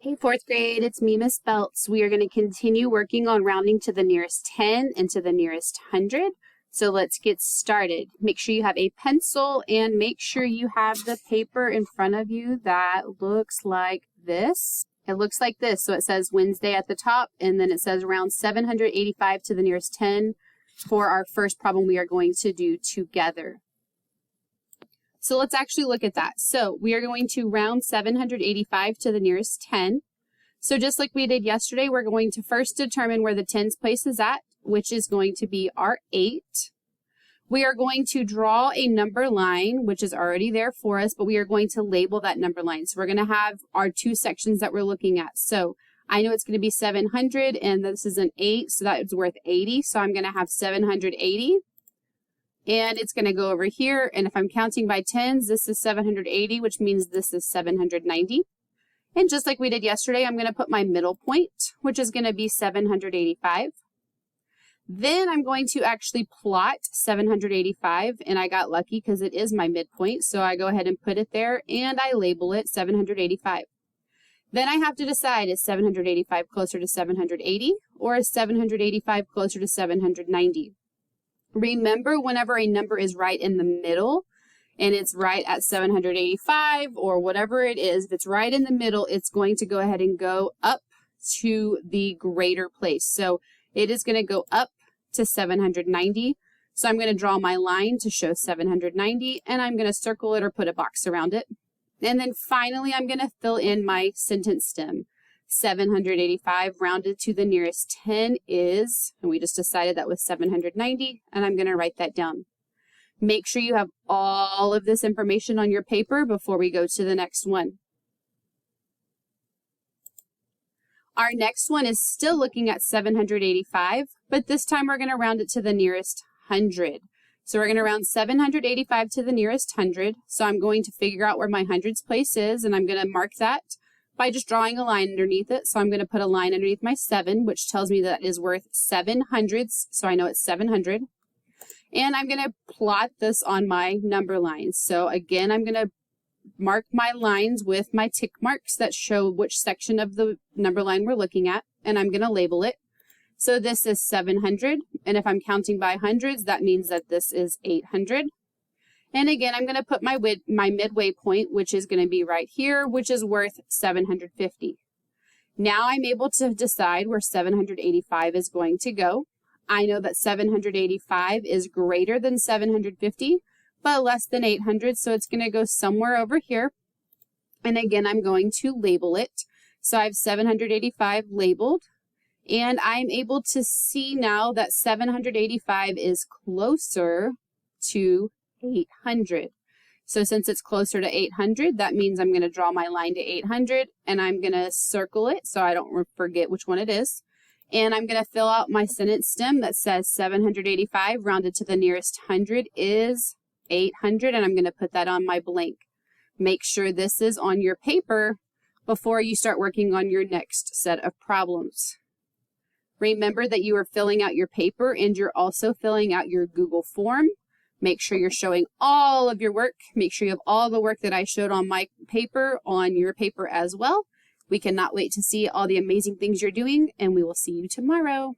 Hey, fourth grade, it's me, Miss Belts. We are going to continue working on rounding to the nearest 10 and to the nearest 100. So let's get started. Make sure you have a pencil and make sure you have the paper in front of you that looks like this. It looks like this. So it says Wednesday at the top, and then it says round 785 to the nearest 10 for our first problem we are going to do together. So let's actually look at that. So we are going to round 785 to the nearest 10. So just like we did yesterday, we're going to first determine where the tens place is at, which is going to be our 8. We are going to draw a number line, which is already there for us, but we are going to label that number line. So we're going to have our two sections that we're looking at. So I know it's going to be 700, and this is an 8, so that is worth 80. So I'm going to have 780. And it's going to go over here, and if I'm counting by tens, this is 780, which means this is 790. And just like we did yesterday, I'm going to put my middle point, which is going to be 785. Then I'm going to actually plot 785, and I got lucky because it is my midpoint, so I go ahead and put it there, and I label it 785. Then I have to decide, is 785 closer to 780, or is 785 closer to 790? Remember, whenever a number is right in the middle and it's right at 785 or whatever it is, if it's right in the middle, it's going to go ahead and go up to the greater place. So it is going to go up to 790. So I'm going to draw my line to show 790, and I'm going to circle it or put a box around it. And then finally, I'm going to fill in my sentence stem. 785 rounded to the nearest 10 is, and we just decided that was 790, and I'm going to write that down. Make sure you have all of this information on your paper before we go to the next one. Our next one is still looking at 785, but this time we're going to round it to the nearest 100. So we're going to round 785 to the nearest 100. So I'm going to figure out where my hundreds place is, and I'm going to mark that by just drawing a line underneath it. So I'm going to put a line underneath my 7, which tells me that is worth 7 hundredths. So I know it's 700. And I'm going to plot this on my number lines. So again, I'm going to mark my lines with my tick marks that show which section of the number line we're looking at. And I'm going to label it. So this is 700. And if I'm counting by hundreds, that means that this is 800. And again, I'm going to put my midway point, which is going to be right here, which is worth 750. Now I'm able to decide where 785 is going to go. I know that 785 is greater than 750, but less than 800, so it's going to go somewhere over here. And again, I'm going to label it. So I have 785 labeled, and I'm able to see now that 785 is closer to 800. So since it's closer to 800, that means I'm going to draw my line to 800, and I'm going to circle it so I don't forget which one it is. And I'm going to fill out my sentence stem that says 785 rounded to the nearest 100 is 800, and I'm going to put that on my blank. Make sure this is on your paper before you start working on your next set of problems. Remember that you are filling out your paper and you're also filling out your Google form. Make sure you're showing all of your work. Make sure you have all the work that I showed on my paper on your paper as well. We cannot wait to see all the amazing things you're doing, and we will see you tomorrow.